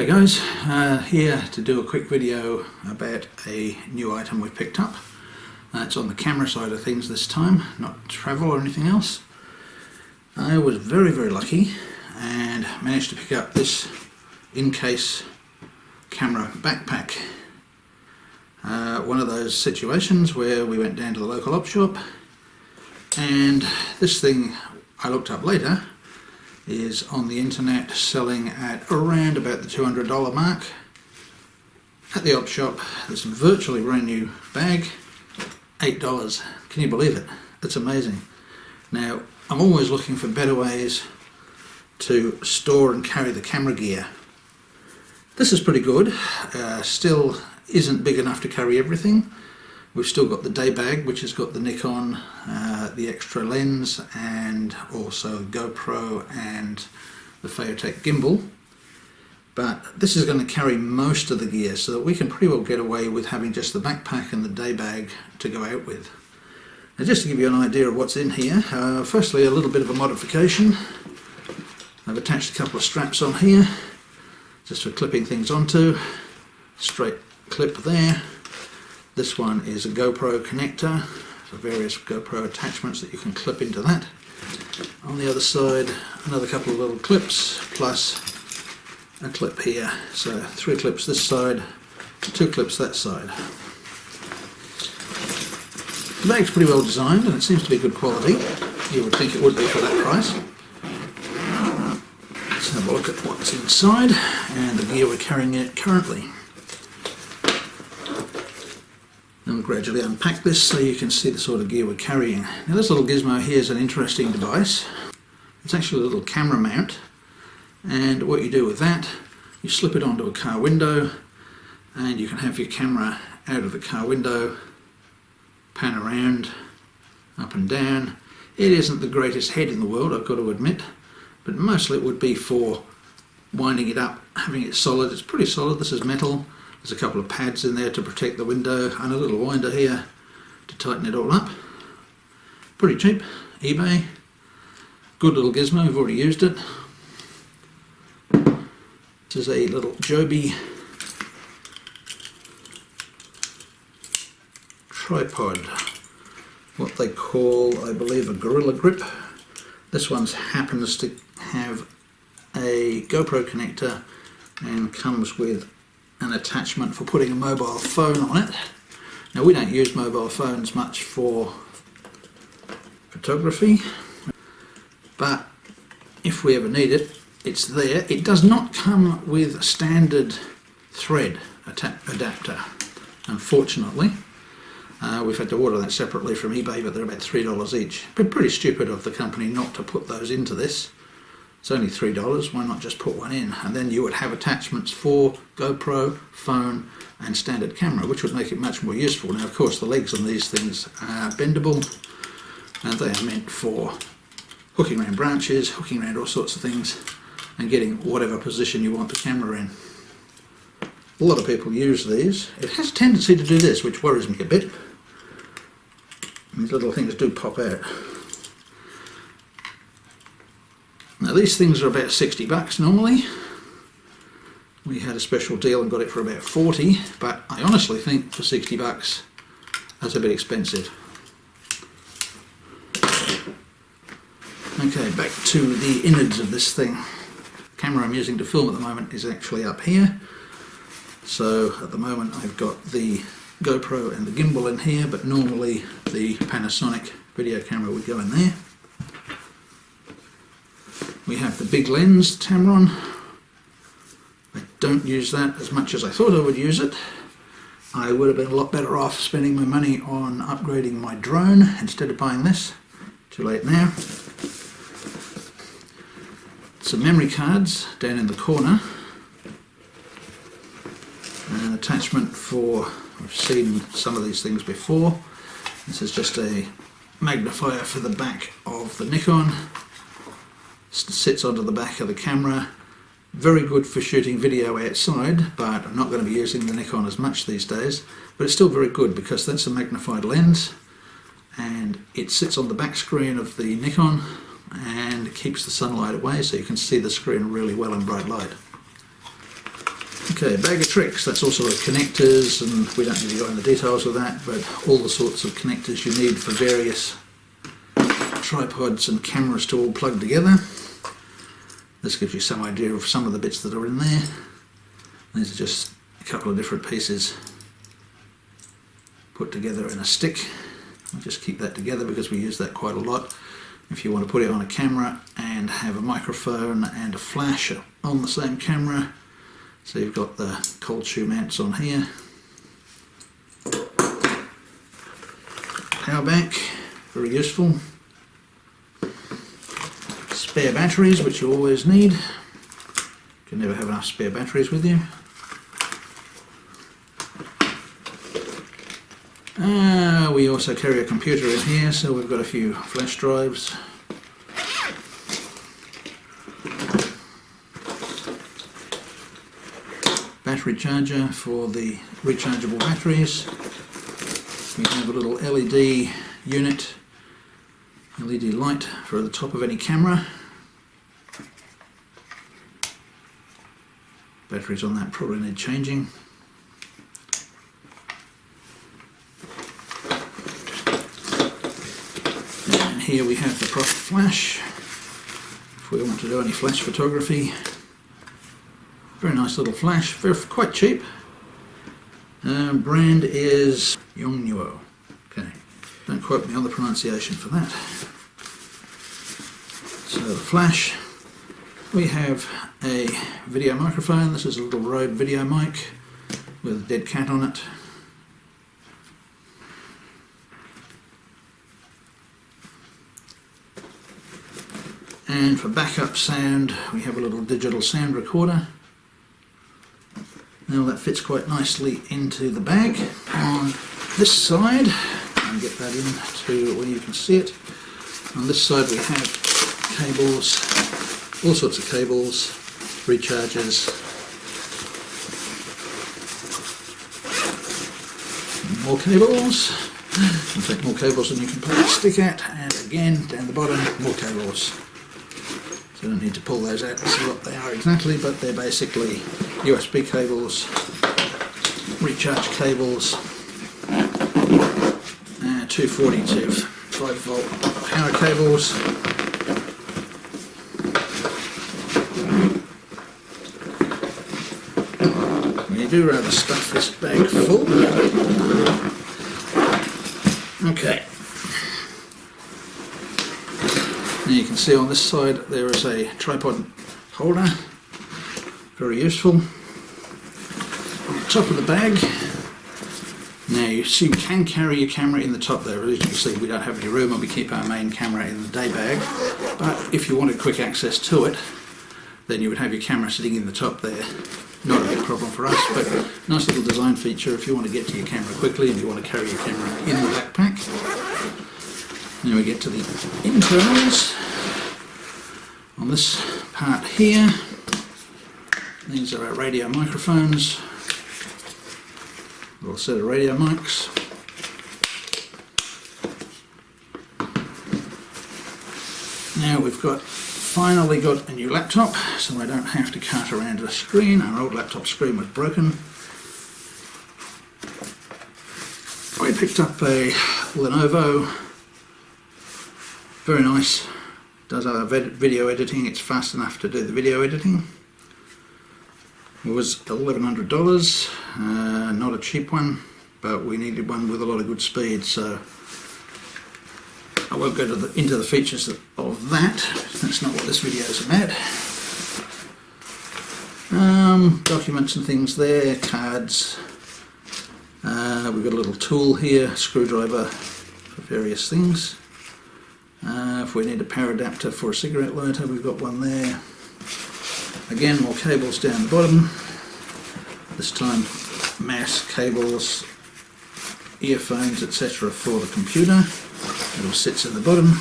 G'day guys, here to do a quick video about a new item we've picked up. It's on the camera side of things this time, not travel or anything else. I was very lucky and managed to pick up this Incase camera backpack. One of those situations where we went down to the local op shop, and this thing I looked up later is on the internet selling at around about the $200 mark. At the op shop, this virtually brand new bag, $8. Can you believe it? It's amazing. Now, I'm always looking for better ways to store and carry the camera gear. This is pretty good. Still isn't big enough to carry everything. We've still got the day bag, which has got the Nikon, the extra lens, and also GoPro and the Photek gimbal. But this is going to carry most of the gear, so that we can pretty well get away with having just the backpack and the day bag to go out with. Now, just to give you an idea of what's in here, firstly a little bit of a modification. I've attached a couple of straps on here, just for clipping things onto. Straight clip there. This one is a GoPro connector for various GoPro attachments that you can clip into that. On the other side, another couple of little clips plus a clip here. So 3 clips this side, 2 clips that side. The bag's pretty well designed and it seems to be good quality. You would think it would be for that price. Let's have a look at what's inside and the gear we're carrying it currently. I'll gradually unpack this so you can see the sort of gear we're carrying. Now, this little gizmo here is an interesting device. It's actually a little camera mount, and what you do with that, you slip it onto a car window and you can have your camera out of the car window, pan around, up and down. It isn't the greatest head in the world, I've got to admit, but mostly it would be for winding it up, having it solid. It's pretty solid. This is metal. There's a couple of pads in there to protect the window and a little winder here to tighten it all up. Pretty cheap, eBay. Good little gizmo, I've already used it. This is a little Joby tripod, what they call, I believe, a Gorilla Grip. This one happens to have a GoPro connector and comes with an attachment for putting a mobile phone on it. Now, we don't use mobile phones much for photography, but if we ever need it, it's there. It does not come with a standard thread adapter, unfortunately. We've had to order that separately from eBay, but they're about $3 each. But pretty stupid of the company not to put those into this. It's only $3, why not just put one in? And then you would have attachments for GoPro, phone and standard camera, which would make it much more useful. Now, of course, the legs on these things are bendable and they are meant for hooking around branches, hooking around all sorts of things and getting whatever position you want the camera in. A lot of people use these. It has a tendency to do this, which worries me a bit. These little things do pop out. Now, these things are about $60 normally. We had a special deal and got it for about 40, but I honestly think for $60 that's a bit expensive. Okay, back to the innards of this thing. The camera I'm using to film at the moment is actually up here. So at the moment I've got the GoPro and the gimbal in here, but normally the Panasonic video camera would go in there. We have the big lens Tamron. I don't use that as much as I thought I would use it. I would have been a lot better off spending my money on upgrading my drone instead of buying this. Too late now. Some memory cards down in the corner. An attachment for, I've seen some of these things before. This is just a magnifier for the back of the Nikon. Sits onto the back of the camera. Very good for shooting video outside, but I'm not going to be using the Nikon as much these days. But it's still very good because that's a magnified lens and it sits on the back screen of the Nikon and it keeps the sunlight away so you can see the screen really well in bright light. Okay, bag of tricks, that's all sort of connectors, and we don't need to go into the details of that, but all the sorts of connectors you need for various tripods and cameras to all plug together. This gives you some idea of some of the bits that are in there. These are just a couple of different pieces put together in a stick. We'll just keep that together because we use that quite a lot. If you want to put it on a camera and have a microphone and a flash on the same camera, so you've got the cold shoe mounts on here. Power bank, very useful. Spare batteries, which you always need. You can never have enough spare batteries with you. We also carry a computer in here, so we've got a few flash drives. Battery charger for the rechargeable batteries. We have a little LED unit, LED light for the top of any camera. Batteries on that probably need changing. And here we have the proper flash, if we want to do any flash photography. Very nice little flash, quite cheap. Brand is Yongnuo. Okay, don't quote me on the pronunciation for that. So the flash, we have a video microphone. This is a little Rode video mic with a dead cat on it. And for backup sound, we have a little digital sound recorder. Now that fits quite nicely into the bag. On this side, I'll get that into where you can see it. On this side we have cables, all sorts of cables, recharges, more cables, in fact more cables than you can put a stick at, and again down the bottom more cables. So you don't need to pull those out and see what they are exactly, but they're basically USB cables, recharge cables, 240 to 5 volt power cables. We do rather stuff this bag full. Okay. Now you can see on this side there is a tripod holder, very useful. On the top of the bag, now you can carry your camera in the top there. As you can see, we don't have any room and we keep our main camera in the day bag, but if you wanted quick access to it, then you would have your camera sitting in the top there. Not a big problem for us, but nice little design feature if you want to get to your camera quickly and you want to carry your camera in the backpack. Now we get to the internals. On this part here, these are our radio microphones. A little set of radio mics. Now we've finally got a new laptop, so I don't have to cart around a screen. Our old laptop screen was broken. We picked up a Lenovo. Very nice. Does our video editing. It's fast enough to do the video editing. It was $1,100, not a cheap one, but we needed one with a lot of good speed, so I won't go into the features of that. That's not what this video is about. Documents and things there, cards. We've got a little tool here, screwdriver for various things. If we need a power adapter for a cigarette lighter, we've got one there. Again, more cables down the bottom. This time mouse cables, earphones, etc. for the computer. It all sits at the bottom.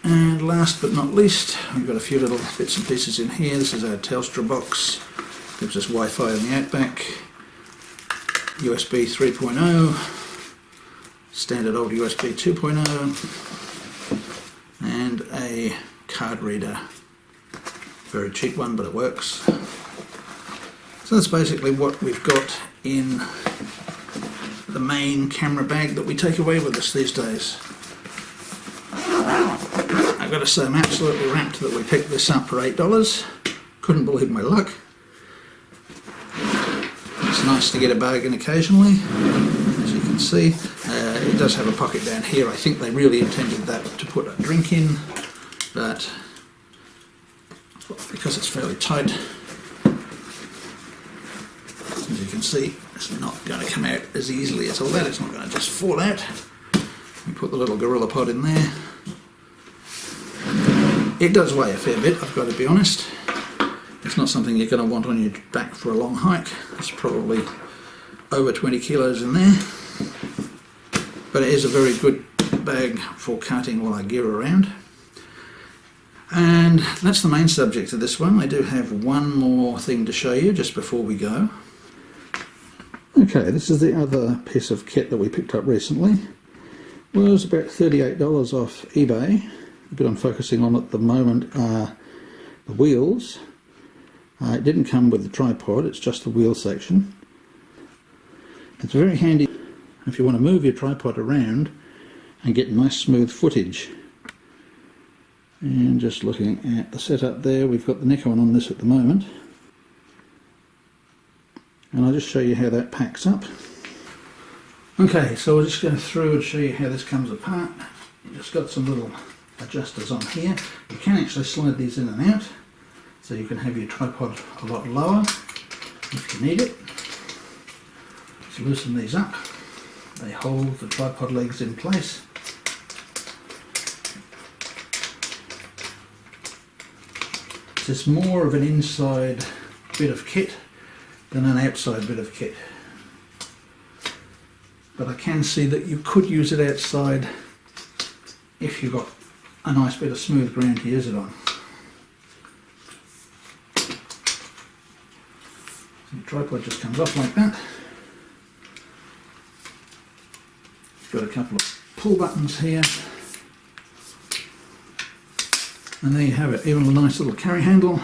And last but not least, we've got a few little bits and pieces in here. This is our Telstra box, gives us Wi-Fi on the outback, USB 3.0, standard old USB 2.0 and a card reader. Very cheap one, but it works. So that's basically what we've got in the main camera bag that we take away with us these days. I've got to say I'm absolutely rapt that we picked this up for $8. Couldn't believe my luck. It's nice to get a bargain occasionally, as you can see. It does have a pocket down here. I think they really intended that to put a drink in, but because it's fairly tight, as you can see, it's not going to come out as easily as all that. It's not going to just fall out. We put the little Gorilla Pod in there. It does weigh a fair bit, I've got to be honest. It's not something you're going to want on your back for a long hike. It's probably over 20 kilos in there. But it is a very good bag for carting all our gear around. And that's the main subject of this one. I do have one more thing to show you just before we go. Okay, this is the other piece of kit that we picked up recently. It was about $38 off eBay. The bit I'm focusing on at the moment are the wheels. It didn't come with the tripod, it's just the wheel section. It's very handy if you want to move your tripod around and get nice smooth footage. And just looking at the setup there, we've got the Nikon on this at the moment. And I'll just show you how that packs up. Okay, so we'll just go through and show you how this comes apart. You've just got some little adjusters on here. You can actually slide these in and out, so you can have your tripod a lot lower if you need it. Just loosen these up. They hold the tripod legs in place. It's more of an inside bit of kit than an outside bit of kit. But I can see that you could use it outside if you've got a nice bit of smooth ground to use it on. So the tripod just comes off like that. You've got a couple of pull buttons here. And there you have it, even a nice little carry handle.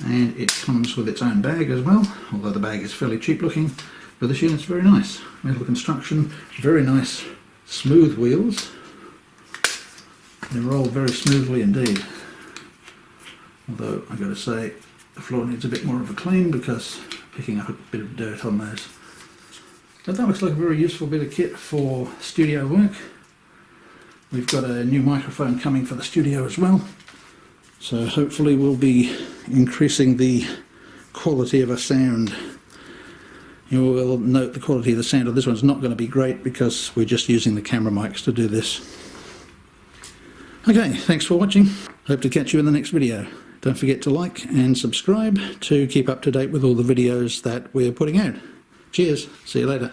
And it comes with its own bag as well, although the bag is fairly cheap looking. But this unit's very nice. Metal construction, very nice smooth wheels. They roll very smoothly indeed. Although I've got to say the floor needs a bit more of a clean because picking up a bit of dirt on those. But that looks like a very useful bit of kit for studio work. We've got a new microphone coming for the studio as well. So hopefully we'll be increasing the quality of our sound. You will note the quality of the sound of this one's not going to be great because we're just using the camera mics to do this. Okay, thanks for watching. Hope to catch you in the next video. Don't forget to like and subscribe to keep up to date with all the videos that we're putting out. Cheers, see you later.